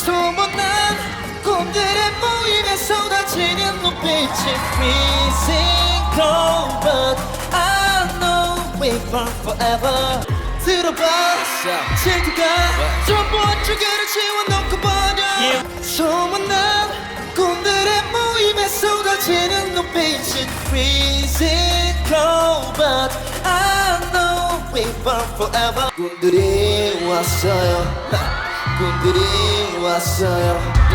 소문난 꿈들의 모임에 쏟아지는 눈빛이 freezing cold but I know we burn forever 들어봐 질투가 전부 한쪽에를 지워놓고 버려 소문난 꿈들의 모임에 쏟아지는 눈빛이 freezing cold but I know we burn forever 꿈들이 왔어요 꿈들이 왔어요